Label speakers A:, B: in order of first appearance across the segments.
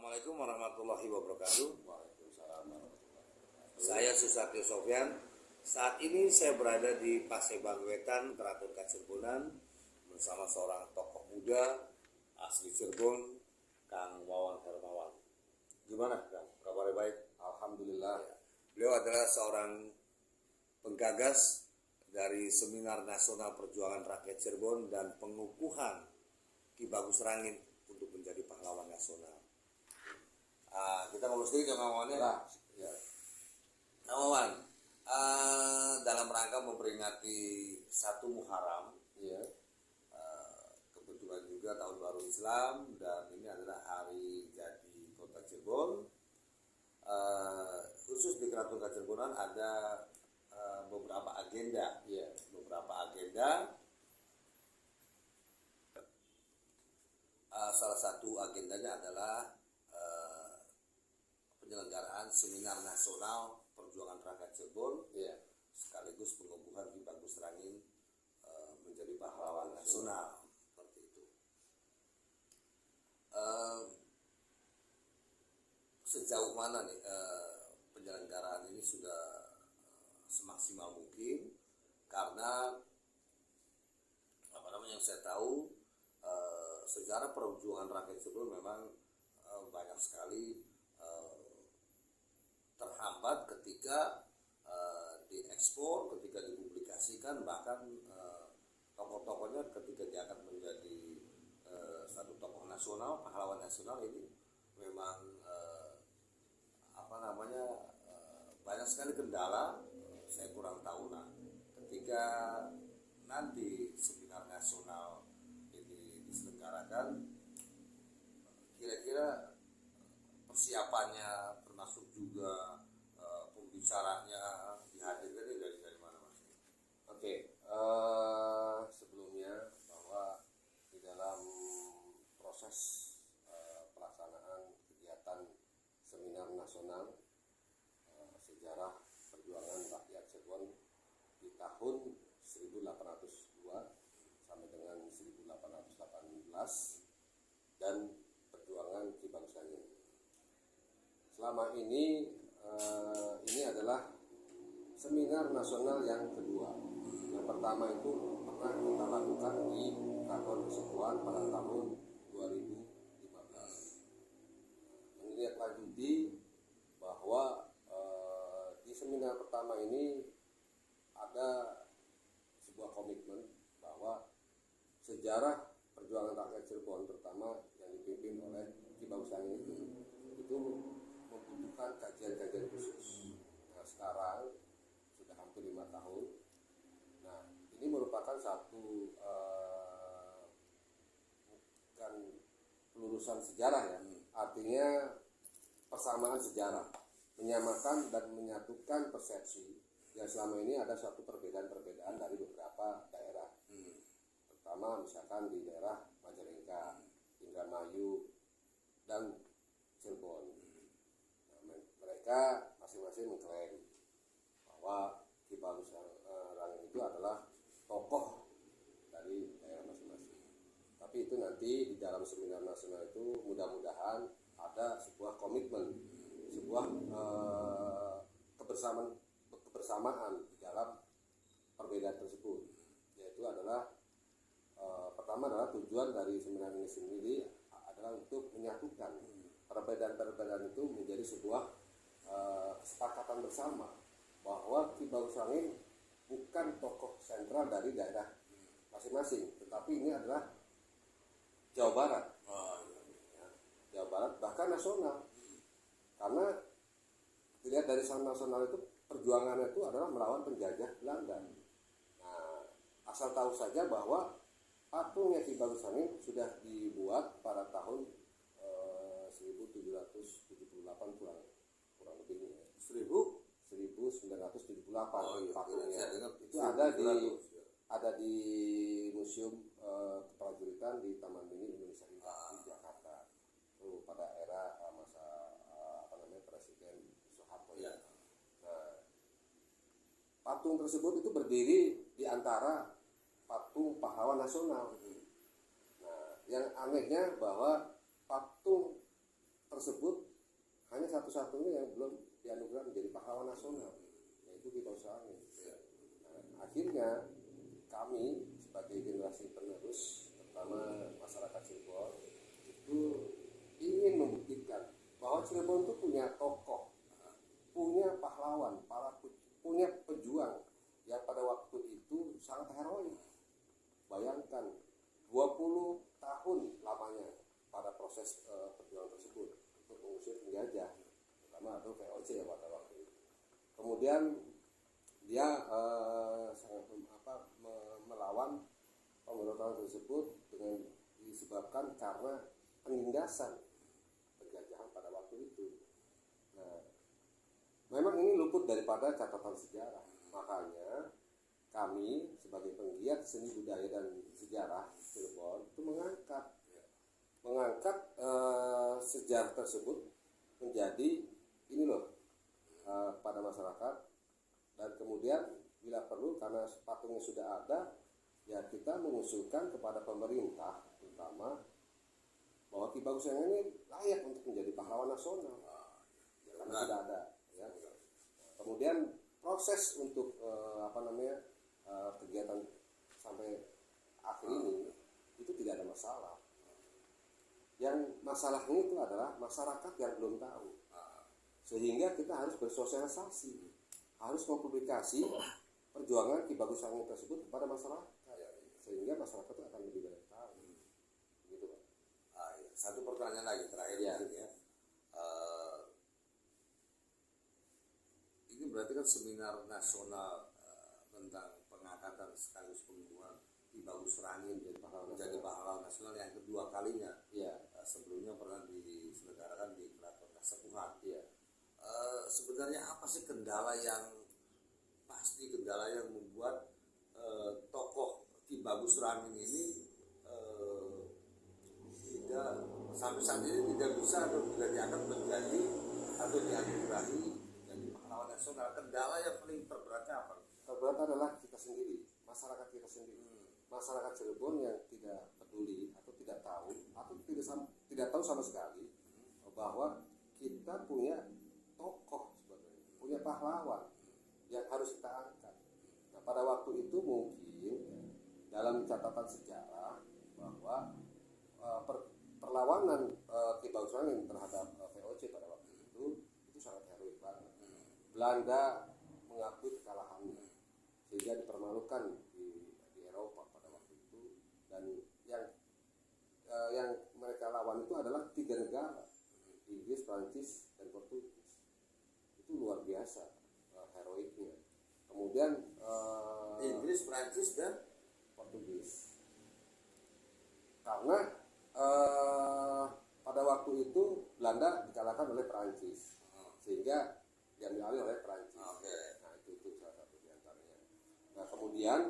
A: Assalamualaikum warahmatullahi wabarakatuh.
B: Waalaikumsalam warahmatullahi wabarakatuh.
A: Saya Susatyo Sofyan. Saat ini saya berada di Paseban Wetan, Keraton Kacirbonan bersama seorang tokoh muda asli Cirebon, Kang Wawan Hermawan. Gimana, Kang? Kabarnya baik?
B: Alhamdulillah.
A: Ya. Beliau adalah seorang penggagas dari Seminar Nasional Perjuangan Rakyat Cirebon dan pengukuhan Ki Bagus Rangin untuk menjadi pahlawan nasional. Kita ngobrol sedikit ya, Kang Wawan ya.
B: Ya.
A: Kang Wawan, dalam rangka memperingati 1 Muharram,
B: Iya.
A: kebetulan juga tahun baru Islam dan ini adalah hari jadi Kota Cirebon. Khusus di Keraton Kacirbonan ada beberapa agenda.
B: Iya.
A: Salah satu agendanya adalah penyelenggaraan Seminar Nasional Perjuangan Rakyat Cirebon,
B: Iya.
A: sekaligus pengukuhan Ki Bagus Rangin menjadi pahlawan nasional, seperti itu. Sejauh mana nih penyelenggaraan ini sudah semaksimal mungkin, karena yang saya tahu sejarah perjuangan rakyat Cirebon memang banyak sekali terhambat ketika diekspor, ketika dipublikasikan, bahkan tokoh-tokohnya ketika diangkat menjadi satu tokoh nasional, pahlawan nasional, ini memang banyak sekali kendala. Saya kurang tahu lah ketika nanti seminar nasional ini diselenggarakan, kira-kira persiapannya termasuk juga pembicaranya dihadirkan dari mana, Mas?
B: Oke. Sebelumnya bahwa di dalam proses pelaksanaan kegiatan seminar nasional sejarah perjuangan rakyat Cirebon di tahun 1802 sampai dengan 1818 dan perjuangan Ki Bagus Rangin. Selama ini adalah seminar nasional yang kedua. Yang pertama itu pernah kita lakukan di Keraton Kasepuhan pada tahun 2015. Menindaklanjuti bahwa di seminar pertama ini ada sebuah komitmen bahwa sejarah perjuangan rakyat Cirebon, terutama yang dipimpin oleh Ki Bagus Rangin itu membutuhkan kajian-kajian khusus. Nah, sekarang sudah hampir 5 tahun. Nah, ini merupakan satu bukan pelurusan sejarah ya, artinya persamaan sejarah, menyamakan dan menyatukan persepsi yang selama ini ada suatu perbedaan-perbedaan dari beberapa daerah. Pertama misalkan di daerah Majalengka, Indramayu, dan Cirebon. Nah, mereka masing-masing mengklaim bahwa Ki Bagus Rangin itu adalah tokoh dari daerah masing-masing. Tapi itu nanti di dalam seminar nasional itu mudah-mudahan ada sebuah komitmen, sebuah kebersamaan di dalam perbedaan tersebut, yaitu adalah pertama adalah tujuan dari seminar ini sendiri adalah untuk menyatukan perbedaan-perbedaan itu menjadi sebuah kesepakatan bersama bahwa Ki Bagus Rangin bukan tokoh sentral dari daerah masing-masing, tetapi ini adalah Jawa Barat, Jawa Barat bahkan nasional, karena dilihat dari nasional itu perjuangannya itu adalah melawan penjajah Belanda. Nah, asal tahu saja bahwa patungnya Ki Bagus Rangin sudah dibuat pada tahun 1778 kurang lebihnya. 1978 patungnya. Itu ada di Museum Keprajuritan di Taman Mini Indonesia Indah di Jakarta. Itu pada era masa Presiden Soeharto ya. Nah, patung tersebut itu berdiri di antara patung pahlawan nasional. Nah, yang anehnya bahwa patung tersebut hanya satu-satunya yang belum dianugerahkan menjadi pahlawan nasional, yaitu Ki Bagus Rangin. Nah, akhirnya kami sebagai generasi penerus, terutama masyarakat Cirebon, itu ingin membuktikan bahwa Cirebon itu punya tokoh, punya pahlawan, punya pejuang yang pada waktu itu sangat heroik. Bayangkan 20 tahun lamanya pada proses perjuangan tersebut untuk mengusir penjajah, terutama atau VOC ya pada waktu itu. Kemudian dia melawan pemberontakan tersebut dengan disebabkan karena penindasan penjajahan pada waktu itu. Nah, memang ini luput daripada catatan sejarah. Makanya kami sebagai penggiat seni budaya dan sejarah Cirebon itu mengangkat sejarah tersebut menjadi ini loh pada masyarakat, dan kemudian bila perlu karena patungnya sudah ada, ya kita mengusulkan kepada pemerintah terutama bahwa Ki Bagus Rangin ini layak untuk menjadi pahlawan nasional karena sudah ada ya. Kemudian proses untuk kegiatan sampai akhir ini itu tidak ada masalah. Yang masalahnya itu adalah masyarakat yang belum tahu, sehingga kita harus bersosialisasi, harus mempublikasi perjuangan Ki Bagus Rangin tersebut kepada masyarakat, sehingga masyarakat itu akan lebih banyak tahu. Gitu, Pak.
A: Satu pertanyaan lagi terakhir ya. Ini berarti kan seminar nasional tentang pengangkatan sekaligus pengukuhan Ki Bagus Rangin menjadi pahlawan nasional yang kedua kalinya. Sebelumnya pernah diselenggarakan di Keraton Kasepuhan. Sebenarnya apa sih kendala yang membuat tokoh Ki Bagus Rangin ini tidak sampai saat ini tidak bisa atau tidak diangkat menjadi atau dianugerahi menjadi pahlawan nasional? Kendala yang paling terberatnya apa?
B: Terberat adalah kita sendiri, masyarakat kita sendiri, masyarakat Cirebon yang tidak peduli atau tidak tahu atau tidak tahu sama sekali bahwa kita punya tokoh sebenarnya, punya pahlawan yang harus kita angkat. Nah, pada waktu itu mungkin dalam catatan sejarah bahwa perlawanan Ki Bagus Rangin terhadap VOC pada waktu itu sangat heroik banget. Belanda mengakui kekalahannya sehingga dipermalukan di Eropa pada waktu itu, dan yang mereka lawan itu adalah 3 negara, Inggris, Prancis, dan Portugis. Itu luar biasa heroiknya. Kemudian
A: Inggris, Prancis, dan
B: Portugis, karena pada waktu itu Belanda dikalahkan oleh Prancis, sehingga diambil alih oleh Prancis. Nah itu salah satu diantaranya. Nah kemudian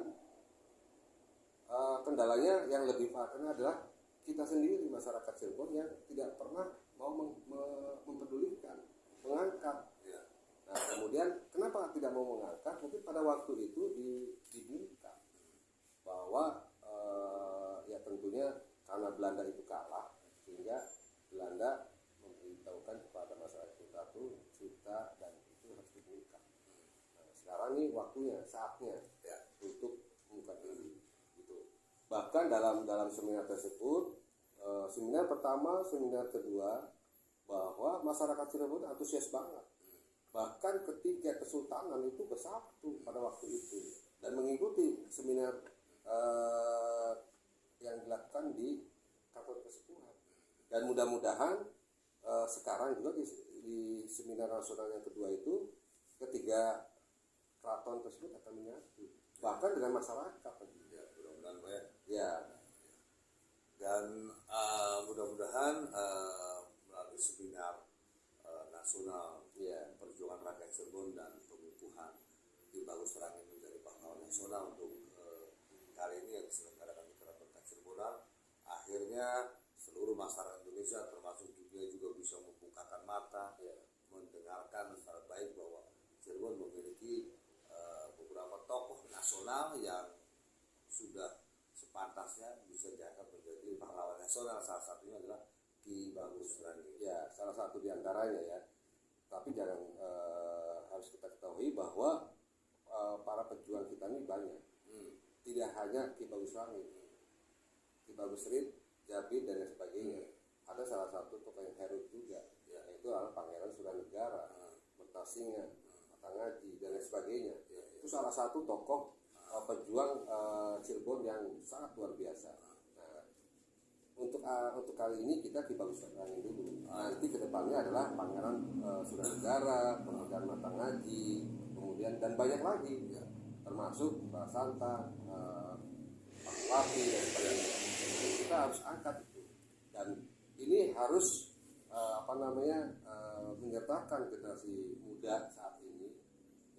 B: kendalanya yang lebih fatal adalah kita sendiri masyarakat Cirebon yang tidak pernah mau mempedulikan, mengangkat. Nah kemudian kenapa tidak mau mengangkat? Mungkin pada waktu itu dibuka bahwa ya tentunya karena Belanda itu kalah, sehingga Belanda memberitahukan kepada masyarakat kita tuh cerita dan itu harus dibuka. Nah, sekarang nih waktunya, saatnya untuk membuka ini. Gitu. Bahkan dalam seminar tersebut, seminar pertama, seminar kedua, bahwa masyarakat Cirebon antusias banget. Bahkan ketiga kesultanan itu bersatu pada waktu itu dan mengikuti seminar yang dilakukan di Keraton Kasepuhan. Dan mudah-mudahan sekarang juga di seminar nasional yang kedua itu ketiga keraton tersebut akan menyatu, bahkan dengan masyarakat.
A: Mudah-mudahan Pak
B: ya.
A: Dan mudah-mudahan melalui seminar nasional perjuangan rakyat Cirebon dan pengukuhan Ki Bagus Rangin menjadi pahlawan nasional untuk kali ini yang diselenggarakan di Keraton Kasepuhan, akhirnya seluruh masyarakat Indonesia termasuk dunia juga bisa membukakan mata, mendengarkan secara baik bahwa Cirebon memiliki beberapa tokoh nasional yang sudah sepantasnya bisa diangkat menjadi pahlawan nasional. Salah satunya adalah
B: Ki Bagus Rangit. Ya, salah satu di antaranya ya. Tapi jangan harus kita ketahui bahwa para pejuang kita ini banyak. Tidak hanya Ki Bagus Rangit, Ki Bagus Rit, Jabir dan lain sebagainya. Ada salah satu tokoh yang heroik juga, yaitu adalah Pangeran Suranegara, Mertasinga, Matangaji dan lain sebagainya. Itu salah satu tokoh pejuang Cirebon yang sangat luar biasa. Nah, untuk kali ini kita Ki Bagus Rangit dulu. Nanti kedepannya adalah Pangeran Suranegara, kemudian Matangaji, kemudian dan banyak lagi, termasuk Mbak Santa, Pak Wapi dan sebagainya. Kita harus angkat itu. Dan ini harus menyertakan generasi muda saat ini,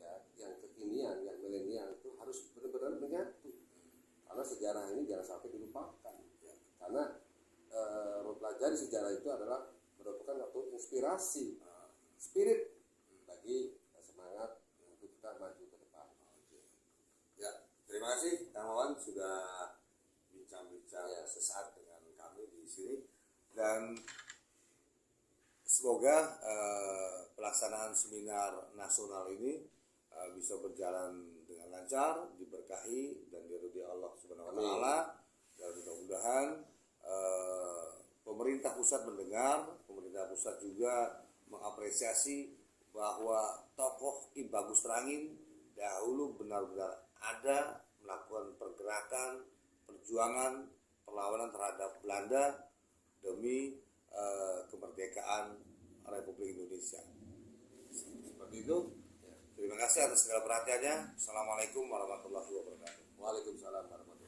B: ya, yang kekinian, yang milenial itu harus benar-benar menyatu. Karena sejarah ini jangan sampai dilupakan. Karena mempelajari sejarah itu adalah merupakan satu inspirasi, spirit bagi semangat untuk kita maju ke depan.
A: Ya, terima kasih Kang Wawan sudah bincang-bincang sesaat dengan kami di sini, dan semoga pelaksanaan seminar nasional ini bisa berjalan dengan lancar, diberkahi dan diridhoi Allah Subhanahu wa taala, dan mudah-mudahan pemerintah pusat mendengar, pemerintah pusat juga mengapresiasi bahwa tokoh Ki Bagus Rangit dahulu benar-benar ada melakukan pergerakan, perjuangan, perlawanan terhadap Belanda demi kemerdekaan Republik Indonesia. Seperti itu. Terima kasih atas segala perhatiannya. Assalamualaikum warahmatullahi wabarakatuh.
B: Waalaikumsalam warahmatullahi wabarakatuh.